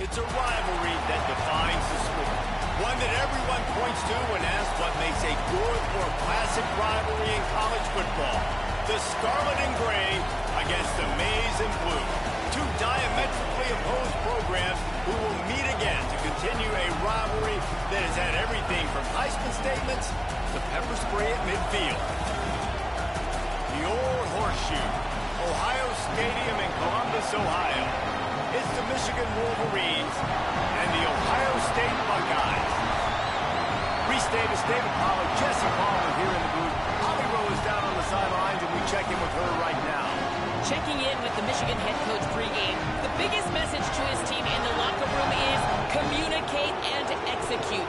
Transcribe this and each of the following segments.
It's a rivalry that defines the sport. One that everyone points to when asked what makes a good or classic rivalry in college football. The Scarlet and Gray against the Maize and Blue. Two diametrically opposed programs who will meet again to continue a rivalry that has had everything from Heisman statements to pepper spray at midfield. The old horseshoe, Ohio Stadium in Columbus, Ohio. It's the Michigan Wolverines and the Ohio State Buckeyes. Reese Davis, David Pollack, Jesse Palmer here in the booth. Holly Rowe is down on the sidelines, and we check in with her right now. Checking in with the Michigan head coach pregame. The biggest message to his team in the locker room is communicate and execute.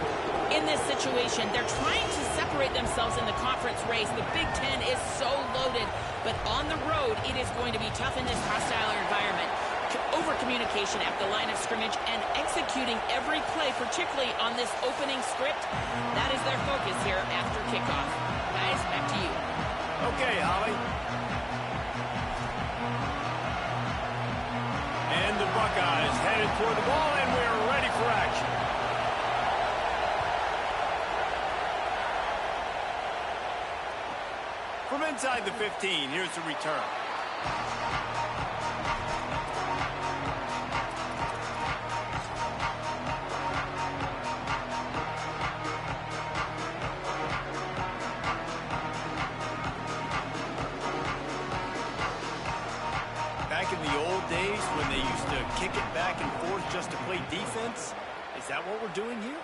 In this situation, they're trying to separate themselves in the conference race. The Big Ten is so loaded, but on the road, it is going to be tough in this hostile environment. Over-communication at the line of scrimmage and executing every play, particularly on this opening script. That is their focus here after kickoff. Guys, back to you. Okay, Holly. And the Buckeyes headed toward the ball, and we're ready for action. From inside the 15, here's the return. Back in the old days when they used to kick it back and forth just to play defense, is that what we're doing here?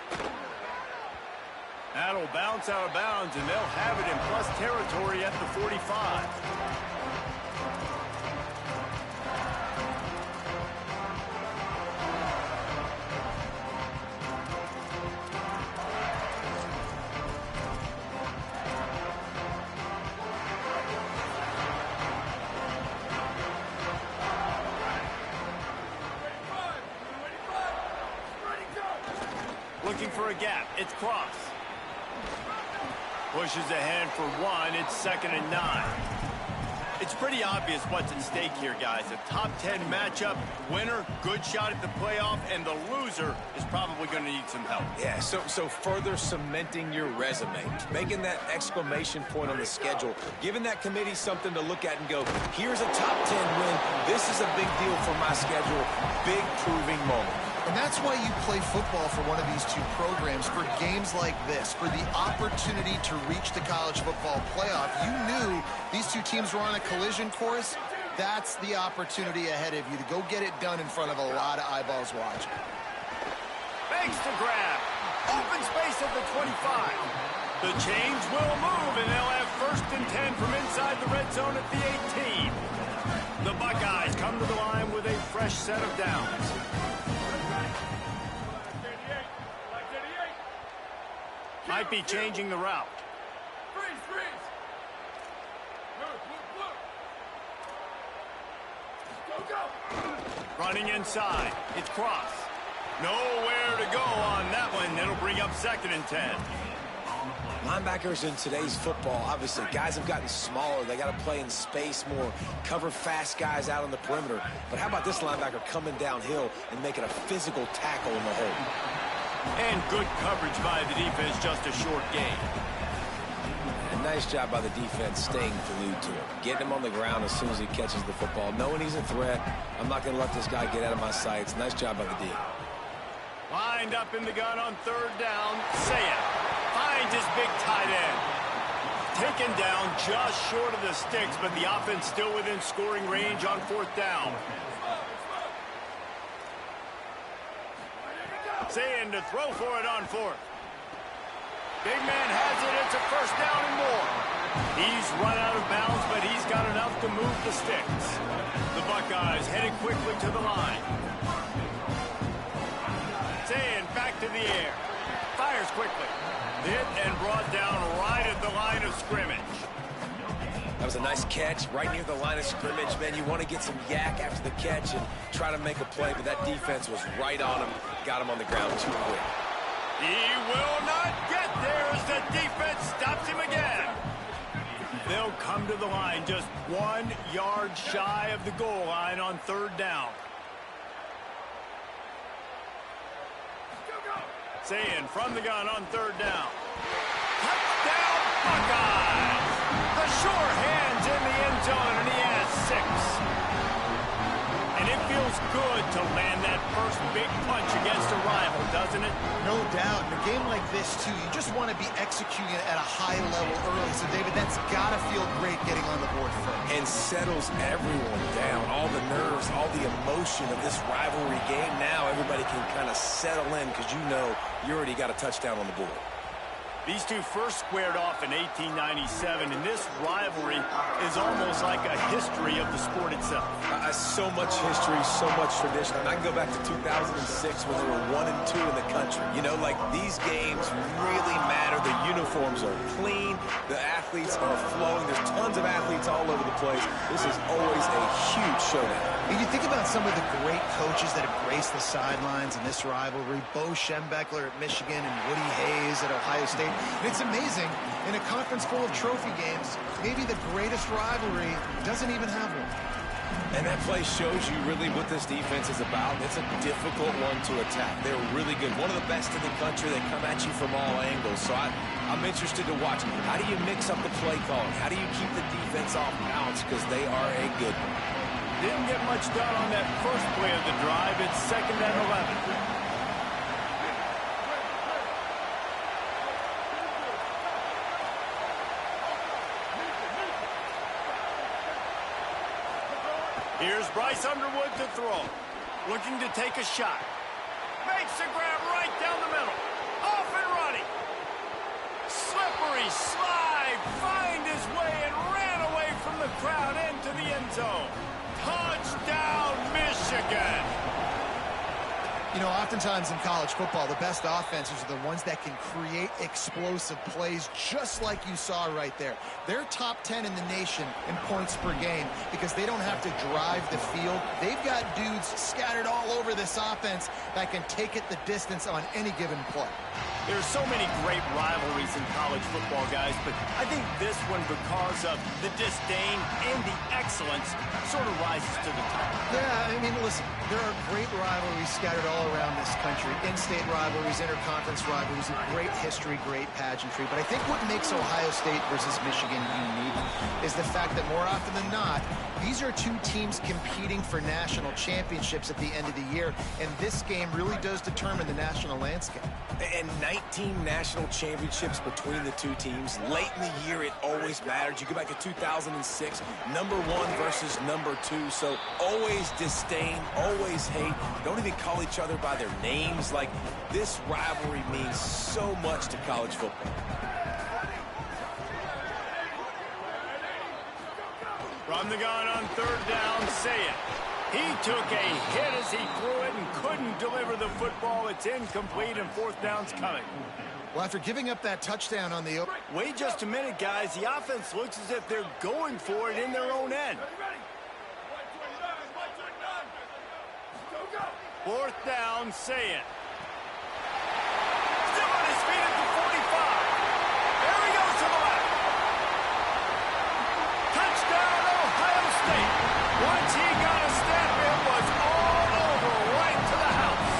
That'll bounce out of bounds, and they'll have it in plus territory at the 45. Looking for a gap. It's Cross. Pushes ahead for one. It's 2nd and 9. It's pretty obvious what's at stake here, guys. A top 10 matchup, winner, good shot at the playoff, and the loser is probably going to need some help. Yeah, so further cementing your resume, making that exclamation point on the schedule, giving that committee something to look at and go, here's a top 10 win. This is a big deal for my schedule. Big proving moment. And that's why you play football for one of these two programs, for games like this, for the opportunity to reach the college football playoff. You knew these two teams were on a collision course. That's the opportunity ahead of you to go get it done in front of a lot of eyeballs watching. Fakes to grab. Open space at the 25. The chains will move, and they'll have 1st and 10 from inside the red zone at the 18. The Buckeyes come to the line with a fresh set of downs. Might be changing the route. Freeze! Go! Running inside. It's Cross. Nowhere to go on that one. It'll bring up 2nd and 10. Linebackers in today's football, obviously, guys have gotten smaller. They got to play in space more, cover fast guys out on the perimeter. But how about this linebacker coming downhill and making a physical tackle in the hole? And good coverage by the defense, just a short gain. And nice job by the defense staying glued to him, getting him on the ground as soon as he catches the football, knowing he's a threat. I'm not going to let this guy get out of my sights. Nice job by the D. Lined up in the gun on 3rd down. Sayah finds his big tight end. Taken down just short of the sticks, but the offense still within scoring range on 4th down. Saying to throw for it on 4th. Big man has it. It's a 1st down and more. He's run out of bounds, but he's got enough to move the sticks. The Buckeyes heading quickly to the line. Saying back to the air. Fires quickly. Hit and brought down right at the line of scrimmage. That was a nice catch right near the line of scrimmage. Man, you want to get some yak after the catch and try to make a play, but that defense was right on him. Got him on the ground too quick. He will not get there as the defense stops him again. They'll come to the line just 1 yard shy of the goal line on 3rd down. Saying from the gun on third down. Touchdown, Buckeyes! The sure hands in the end zone, and he has 6. And it feels good to land that first big punch against a rival, doesn't it? No doubt. In a game like this, too, you just want to be executing it at a high level early. So, David, that's got to feel great getting on the board first. And settles everyone down. All the nerves, all the emotion of this rivalry game. Now everybody can kind of settle in because you know you already got a touchdown on the board. These two first squared off in 1897, and this rivalry is almost like a history of the sport itself. So much history, so much tradition. And I can go back to 2006 when they were 1 and 2 in the country. You know, like these games really matter. The uniforms are clean. The athletes are flowing. There's tons of athletes all over the place. This is always a huge showdown. And you think about some of the great coaches that have graced the sidelines in this rivalry. Bo Schembechler at Michigan and Woody Hayes at Ohio State. And it's amazing, in a conference full of trophy games, maybe the greatest rivalry doesn't even have one. And that play shows you really what this defense is about. It's a difficult one to attack. They're really good. One of the best in the country. They come at you from all angles. So I'm interested to watch. How do you mix up the play calling? How do you keep the defense off balance? Because they are a good one. Didn't get much done on that first play of the drive. It's 2nd and 11. Here's Bryce Underwood to throw. Looking to take a shot. Makes a grab right down the middle. Off and running. Slippery slide. Find his way and ran away from the crowd into the end zone. Touchdown, Michigan. You know, oftentimes in college football, the best offenses are the ones that can create explosive plays, just like you saw right there. They're top 10 in the nation in points per game because they don't have to drive the field. They've got dudes scattered all over this offense that can take it the distance on any given play. There's so many great rivalries in college football, guys, but I think this one, because of the disdain and the excellence, sort of rises to the top. Yeah, I mean, listen, there are great rivalries scattered all around this country. In-state rivalries, interconference rivalries, great history, great pageantry. But I think what makes Ohio State versus Michigan unique is the fact that more often than not, these are two teams competing for national championships at the end of the year, and this game really does determine the national landscape. And 19 national championships between the two teams. Late in the year, it always mattered. You go back to 2006, number 1 versus number 2. So always disdain, always hate. Don't even call each other by their names. Like, this rivalry means so much to college football. From the gun on third down, say it. He took a hit as he threw it and couldn't deliver the football. It's incomplete and 4th down's coming. Well, after giving up that touchdown on the... Wait just a minute, guys. The offense looks as if they're going for it in their own end. 4th down, say it. Still on his feet at the 45. There he goes to the left. Touchdown, Ohio State. Once he got a step, it was all over, right to the house.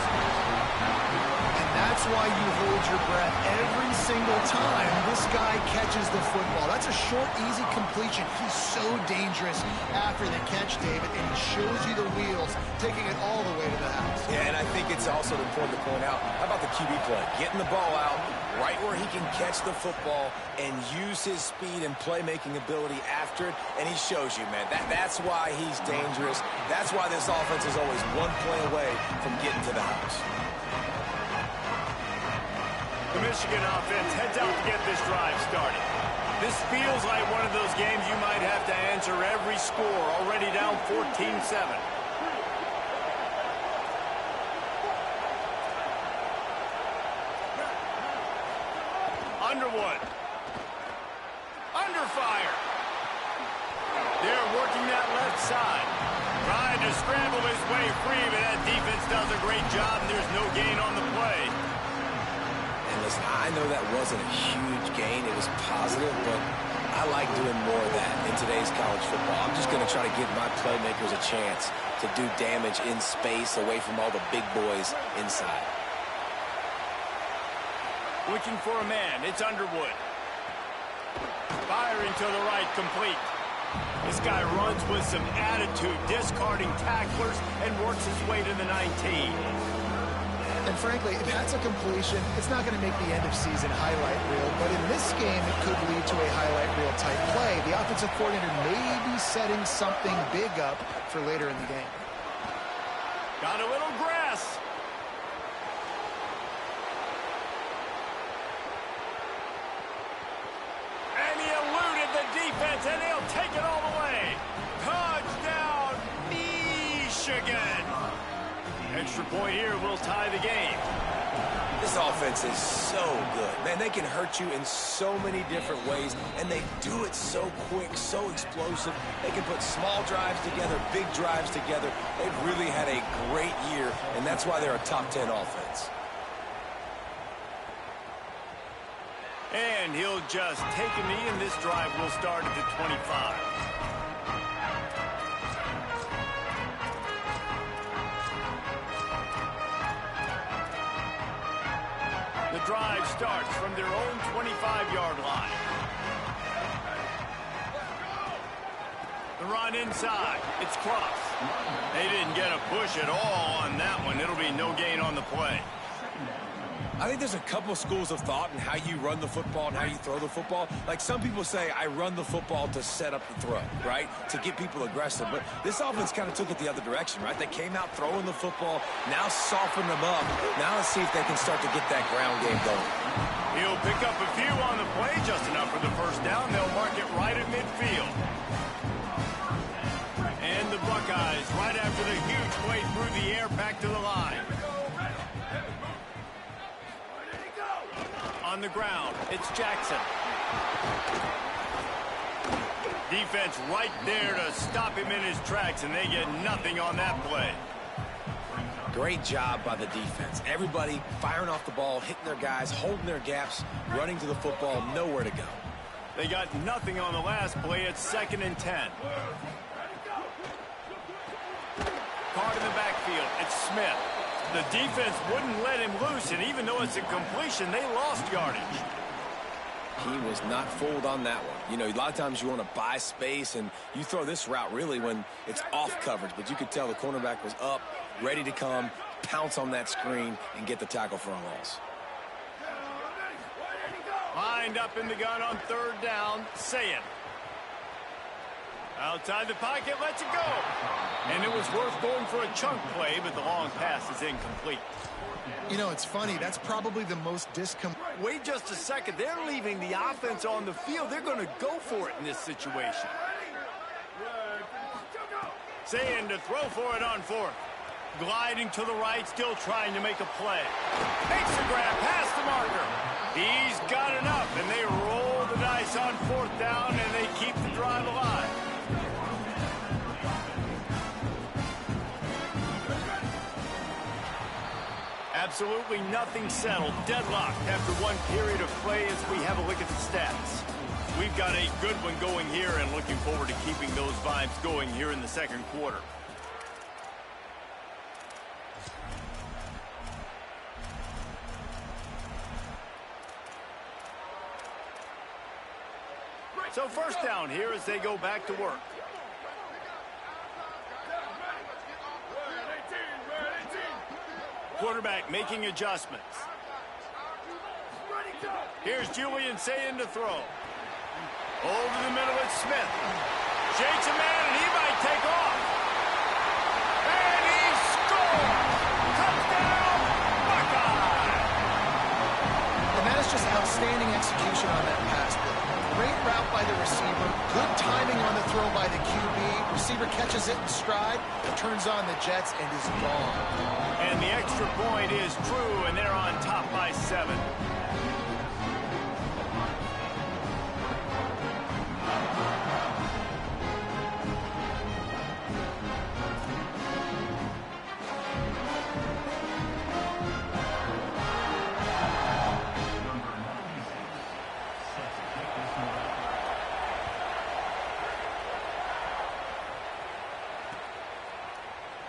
And that's why you hold your breath every single time this guy catches the football. That's a short, easy completion. He's so dangerous after the catch, David, and he shows you the wheels, taking it all the way to the house. Yeah, and I think it's also important to point out, how about the QB play? Getting the ball out right where he can catch the football and use his speed and playmaking ability after it, and he shows you, man. That's why he's dangerous. That's why this offense is always one play away from getting to the house. The Michigan offense heads out to get this drive started. This feels like one of those games you might have to answer every score, already down 14-7. Underwood. Under fire. They're working that left side. Trying to scramble his way free, but that defense does a great job, and there's no gain on the play. And listen, I know that wasn't a huge gain. It was positive, but I like doing more of that in today's college football. I'm just going to try to give my playmakers a chance to do damage in space away from all the big boys inside. Looking for a man. It's Underwood. Firing to the right, complete. This guy runs with some attitude, discarding tacklers, and works his way to the 19. And frankly, if that's a completion, it's not going to make the end-of-season highlight reel. But in this game, it could lead to a highlight reel type play. The offensive coordinator may be setting something big up for later in the game. Got a little grass. And he eluded the defense, and he'll take it all the way. Touchdown, Michigan. Extra point here will tie the game. This offense is so good. Man, they can hurt you in so many different ways, and they do it so quick, so explosive. They can put small drives together, big drives together. They've really had a great year, and that's why they're a top 10 offense. And he'll just take a knee, and this drive will start at the 25. The drive starts from their own 25-yard line. The run inside. It's Cross. They didn't get a push at all on that one. It'll be no gain on the play. I think there's a couple schools of thought in how you run the football and how you throw the football. Like some people say, I run the football to set up the throw, right? To get people aggressive. But this offense kind of took it the other direction, right? They came out throwing the football, now soften them up. Now let's see if they can start to get that ground game going. He'll pick up a few on the play, just enough for the first down. They'll mark it right at midfield. And the Buckeyes, right after the huge play through the air, back to the line. On the ground, it's Jackson. Defense right there to stop him in his tracks, and they get nothing on that play. Great job by the defense. Everybody firing off the ball, hitting their guys, holding their gaps, running to the football, nowhere to go. They got nothing on the last play. It's 2nd and 10. Card in the backfield. It's Smith. The defense wouldn't let him loose, and even though it's a completion, they lost yardage. He was not fooled on that one. You know, a lot of times you want to buy space, and you throw this route really when it's off coverage. But you could tell the cornerback was up, ready to come, pounce on that screen, and get the tackle for a loss. Lined up in the gun on 3rd down, Sayin. Outside the pocket, lets it go. And it was worth going for a chunk play, but the long pass is incomplete. You know, it's funny. That's probably the most Wait just a second. They're leaving the offense on the field. They're going to go for it in this situation. Sayin to throw for it on 4th. Gliding to the right, still trying to make a play. Makes the grab past the marker. He's got enough, and they roll the dice on 4th down, and they keep the drive alive. Absolutely nothing settled. Deadlocked after one period of play as we have a look at the stats. We've got a good one going here and looking forward to keeping those vibes going here in the 2nd quarter. So 1st down here as they go back to work. Quarterback making adjustments. Here's Julian Sayin to throw. Over the middle, it's Smith. Shakes a man, and he might take off. And he scores! Touchdown, Buckeye! And that is just outstanding execution on that pass play. Great route by the receiver. Good timing on the throw by the QB. Receiver catches it in stride, turns on the jets, and is gone. And the extra point is true, and they're on top by 7.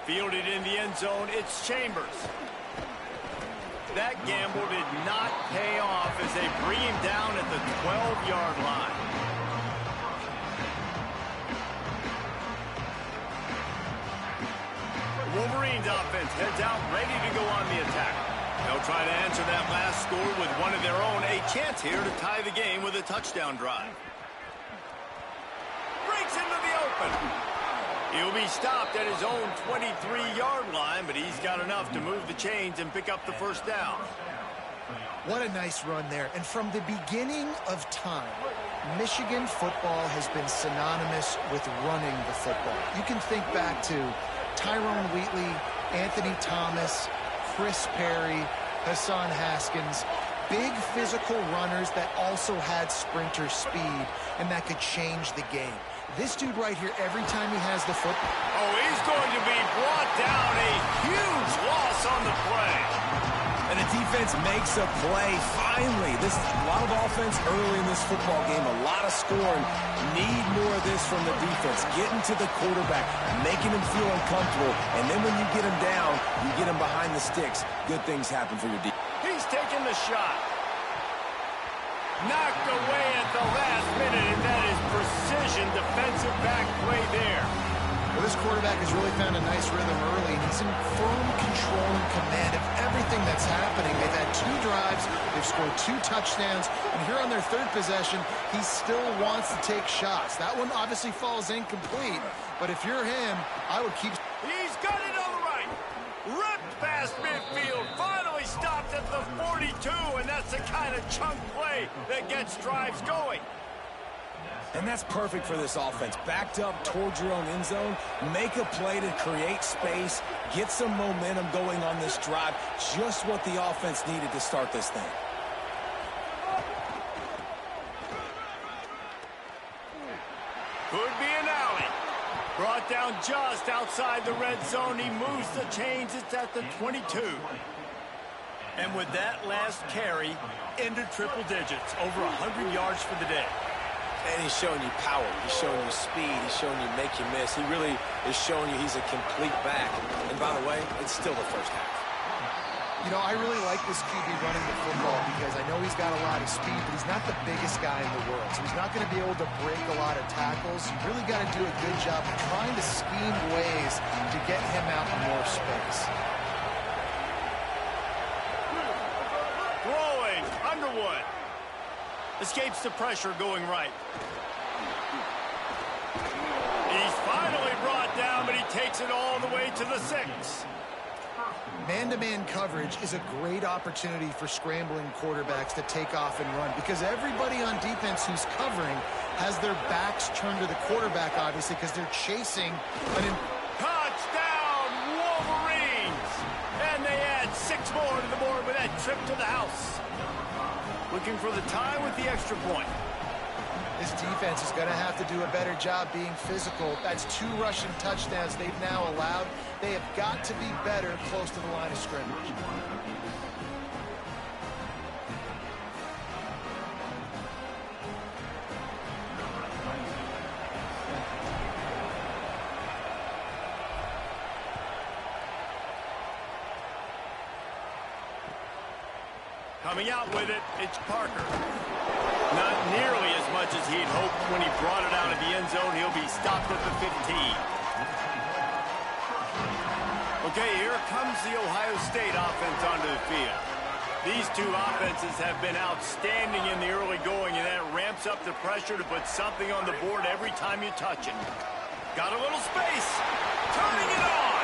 Fielded in the end zone, it's Chambers. That gamble did not pay off as they bring him down at the 12-yard line. Wolverines offense heads out ready to go on the attack. They'll try to answer that last score with one of their own. A chance here to tie the game with a touchdown drive. Breaks into the open. He'll be stopped at his own 23-yard line, but he's got enough to move the chains and pick up the first down. What a nice run there. And from the beginning of time, Michigan football has been synonymous with running the football. You can think back to Tyrone Wheatley, Anthony Thomas, Chris Perry, Hassan Haskins. Big physical runners that also had sprinter speed and that could change the game. This dude right here, every time he has the football. Oh, he's going to be brought down. A huge loss on the play. And the defense makes a play. Finally, this is a lot of offense early in this football game. A lot of scoring. Need more of this from the defense. Getting to the quarterback, making him feel uncomfortable. And then when you get him down, you get him behind the sticks. Good things happen for your defense. He's taking the shot. Knocked away at the last minute, and that is precision defensive back play there. Well, this quarterback has really found a nice rhythm early. He's in firm control and command of everything that's happening. They've had 2 drives. They've scored 2 touchdowns. And here on their 3rd possession, he still wants to take shots. That one obviously falls incomplete. But if you're him, I would keep... He's got it on the right. Ripped past midfield. Finally stopped at the 42. And that's the kind of chunk play that gets drives going. And that's perfect for this offense. Backed up towards your own end zone, make a play to create space, get some momentum going on this drive. Just what the offense needed to start this thing. Could be an alley. Brought down just outside the red zone. He moves the chains. It's at the 22. And with that last carry, into triple digits, over 100 yards for the day. And he's showing you power. He's showing you speed. He's showing you make you miss. He really is showing you he's a complete back. And by the way, it's still the first half. You know, I really like this QB running the football because I know he's got a lot of speed, but he's not the biggest guy in the world. So he's not going to be able to break a lot of tackles. You really got to do a good job of trying to scheme ways to get him out in more space. Throwing, Underwood. Escapes the pressure going right. He's finally brought down, but he takes it all the way to the 6. Man-to-man coverage is a great opportunity for scrambling quarterbacks to take off and run because everybody on defense who's covering has their backs turned to the quarterback, obviously, because they're chasing an... Touchdown, Wolverines! And they add 6 more to the board with that trip to the house. Looking for the tie with the extra point. This defense is going to have to do a better job being physical. That's 2 rushing touchdowns they've now allowed. They have got to be better close to the line of scrimmage. Coming out with it, it's Parker. Not nearly as much as he'd hoped when he brought it out of the end zone. He'll be stopped at the 15. Okay, here comes the Ohio State offense onto the field. These 2 offenses have been outstanding in the early going, and that ramps up the pressure to put something on the board every time you touch it. Got a little space. Turning it on.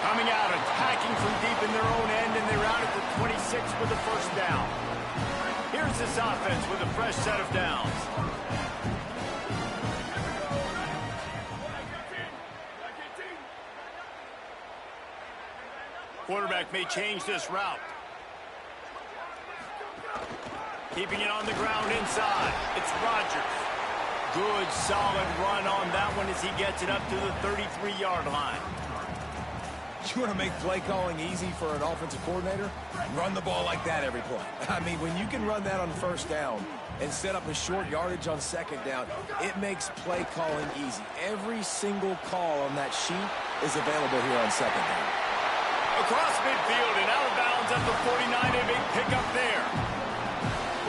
Coming out, attacking from deep in their own end, and they're out at the 26 with the first down. Here's this offense with a fresh set of downs. Quarterback may change this route. Keeping it on the ground inside. It's Rodgers. Good, solid run on that one as he gets it up to the 33-yard line. You want to make play calling easy for an offensive coordinator? Run the ball like that every play. I mean, when you can run that on first down and set up a short yardage on second down, it makes play calling easy. Every single call on that sheet is available here on second down. Across midfield and out of bounds at the 49. A big pickup there.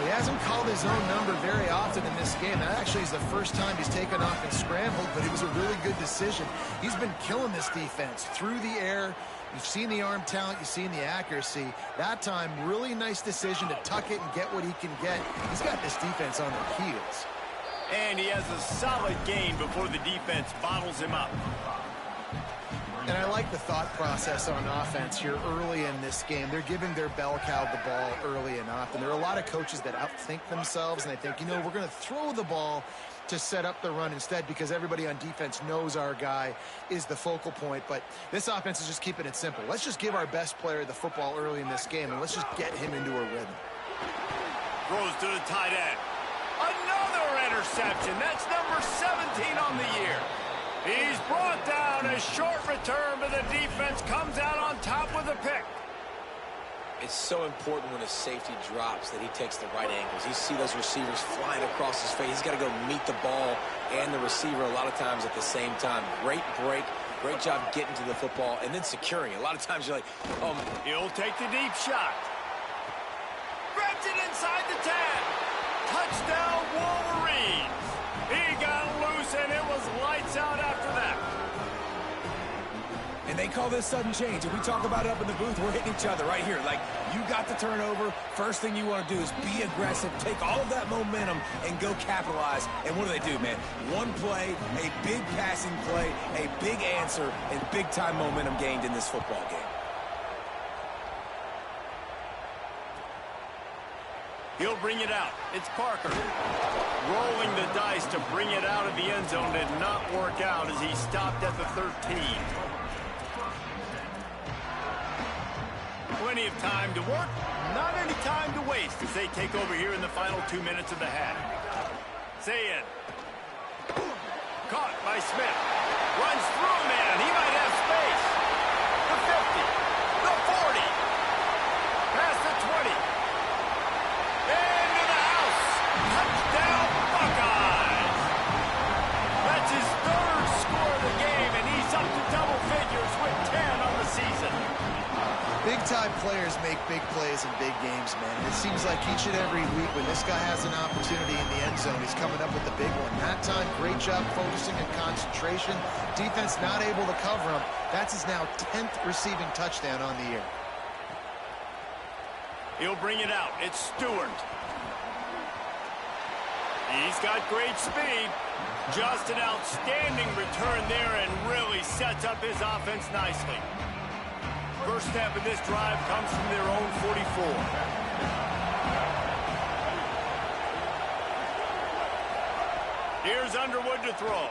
He hasn't called his own number very often in this game. That actually is the first time he's taken off and scrambled, but it was a really good decision. He's been killing this defense through the air. You've seen the arm talent, you've seen the accuracy. That time, really nice decision to tuck it and get what he can get. He's got this defense on their heels. And he has a solid gain before the defense bottles him up. And I like the thought process on offense here early in this game. They're giving their bell cow the ball early and often. There are a lot of coaches that outthink themselves, and they think, you know, we're going to throw the ball to set up the run instead because everybody on defense knows our guy is the focal point. But this offense is just keeping it simple. Let's just give our best player the football early in this game, and let's just get him into a rhythm. Throws to the tight end. Another interception. That's number 17 on the year. He's brought down. A short return, but the defense comes out on top with a pick. It's so important when a safety drops that he takes the right angles. You see those receivers flying across his face. He's got to go meet the ball and the receiver a lot of times at the same time. Great break. Great job getting to the football and then securing it. A lot of times you're like, oh. He'll take the deep shot. Grabs it inside the 10. Touchdown, Wolverines. He got loose, and it was lights out after that. And they call this sudden change. And we talk about it up in the booth. We're hitting each other right here. Like, you got the turnover. First thing you want to do is be aggressive, take all of that momentum, and go capitalize. And what do, man? One play, a big passing play, a big answer, and big-time momentum gained in this football game. He'll bring it out. It's Parker. Rolling the dice to bring it out of the end zone did not work out as he stopped at the 13. Plenty of time to work, not any time to waste as they take over here in the final 2 minutes of the half. Sayin. Caught by Smith. Runs through a man. He might have space. The 50. The 40. Past the 20. Into the house. Touchdown, Buckeyes. That's his third score of the game, and he's up to double figures with 10 on the season. Big-time players make big plays in big games, man. And it seems like each and every week when this guy has an opportunity in the end zone, he's coming up with the big one. That time, great job focusing and concentration. Defense not able to cover him. That's his now 10th receiving touchdown on the year. He'll bring it out. It's Stewart. He's got great speed. Just an outstanding return there and really sets up his offense nicely. First step of this drive comes from their own 44. Here's Underwood to throw.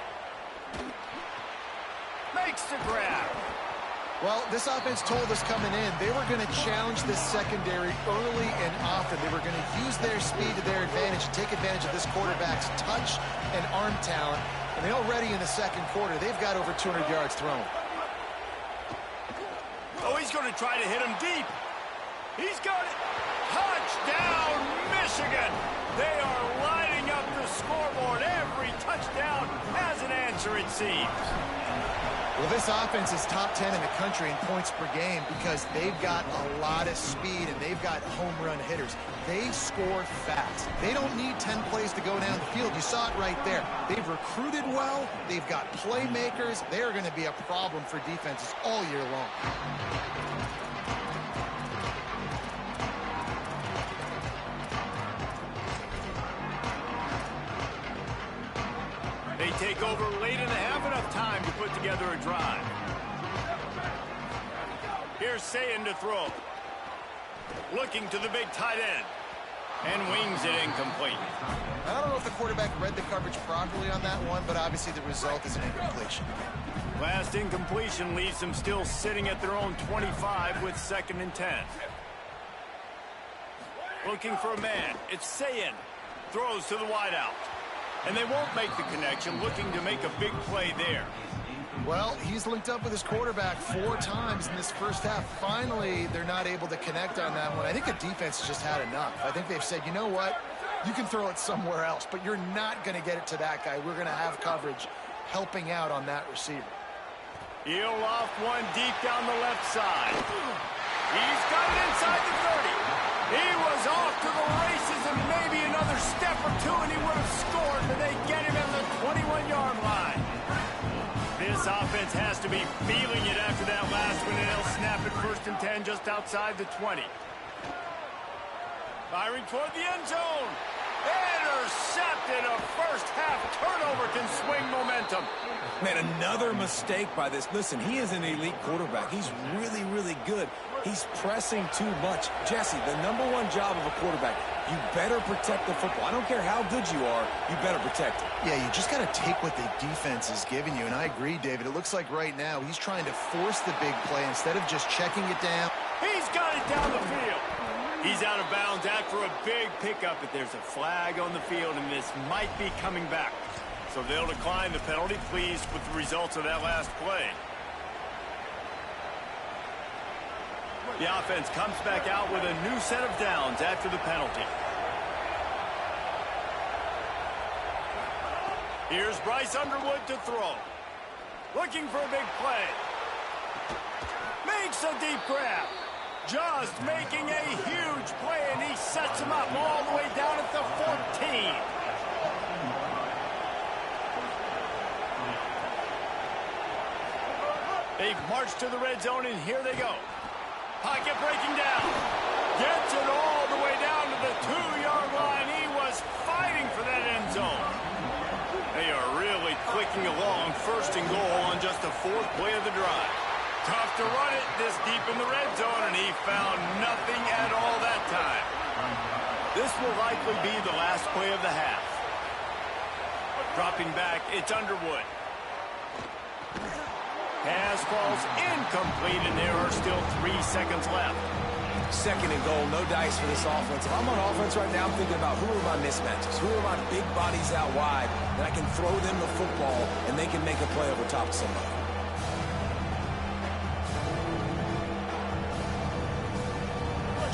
Makes the grab. Well, this offense told us coming in they were going to challenge this secondary early and often. They were going to use their speed to their advantage and take advantage of this quarterback's touch and arm talent. And they already in the second quarter, they've got over 200 yards thrown. Oh, he's going to try to hit him deep. He's got it. Touchdown, Michigan. They are lining up the scoreboard. Every touchdown has an answer, it seems. Well, this offense is top 10 in the country in points per game because they've got a lot of speed and they've got home run hitters. They score fast. They don't need 10 plays to go down the field. You saw it right there. They've recruited well. They've got playmakers. They're going to be a problem for defenses all year long. They take over late in the half, enough time to put together a drive. Here's Sayin to throw. Looking to the big tight end. And wings it incomplete. I don't know if the quarterback read the coverage properly on that one, but obviously the result is an incompletion. Last incompletion leaves them still sitting at their own 25 with 2nd and 10. Looking for a man. It's Sayin. Throws to the wideout. And they won't make the connection, looking to make a big play there. Well, he's linked up with his quarterback 4 times in this first half. Finally, they're not able to connect on that one. I think the defense has just had enough. I think they've said, you know what? You can throw it somewhere else, but you're not going to get it to that guy. We're going to have coverage helping out on that receiver. He'll loft one deep down the left side. He's got it inside the 30. He was off to the races and maybe another step or two and he would have scored, but they get him at the 21-yard line. This offense has to be feeling it after that last one, and they'll snap it 1st and 10 just outside the 20. Firing toward the end zone. Intercepted. A first-half turnover can swing momentum. Man, another mistake by this. Listen, he is an elite quarterback. He's really, really good. He's pressing too much. Jesse, the #1 job of a quarterback, you better protect the football. I don't care how good you are, you better protect it. Yeah, you just got to take what the defense is giving you. And I agree, David. It looks like right now he's trying to force the big play instead of just checking it down. He's got it down the field. He's out of bounds after a big pickup, but there's a flag on the field, and this might be coming back. So they'll decline the penalty, pleased with the results of that last play. The offense comes back out with a new set of downs after the penalty. Here's Bryce Underwood to throw. Looking for a big play. Makes a deep grab. Just making a huge play, and he sets him up all the way down at the 14. They've marched to the red zone, and here they go. Pocket breaking down. Gets it all the way down to the 2-yard line. He was fighting for that end zone. They are really clicking along, 1st and goal on just the 4th play of the drive. Tough to run it this deep in the red zone, and he found nothing at all that time. This will likely be the last play of the half. Dropping back, it's Underwood. Pass falls incomplete, and there are still 3 seconds left. 2nd and goal, no dice for this offense. If I'm on offense right now, I'm thinking about who are my mismatches, who are my big bodies out wide, that I can throw them the football, and they can make a play over top of somebody.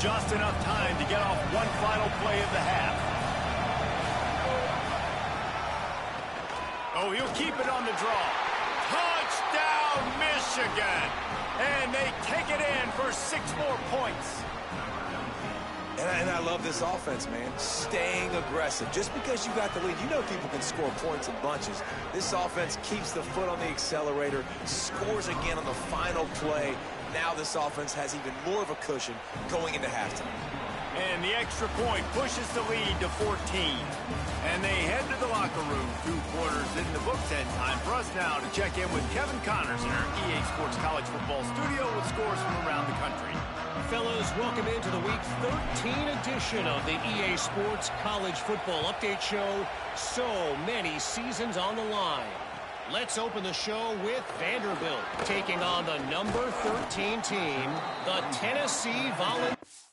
Just enough time to get off one final play of the half. Oh, he'll keep it on the draw. Touchdown, Michigan! And they take it in for 6 more points. And I love this offense, man. Staying aggressive. Just because you got the lead, you know people can score points in bunches. This offense keeps the foot on the accelerator, scores again on the final play. Now this offense has even more of a cushion going into halftime. And the extra point pushes the lead to 14. And they head to the locker room. 2 quarters in the books, and time for us now to check in with Kevin Connors in our EA Sports College Football studio with scores from around the country. Fellas, welcome into the Week 13 edition of the EA Sports College Football Update Show. So many seasons on the line. Let's open the show with Vanderbilt taking on the number 13 team, the Tennessee Volunteers.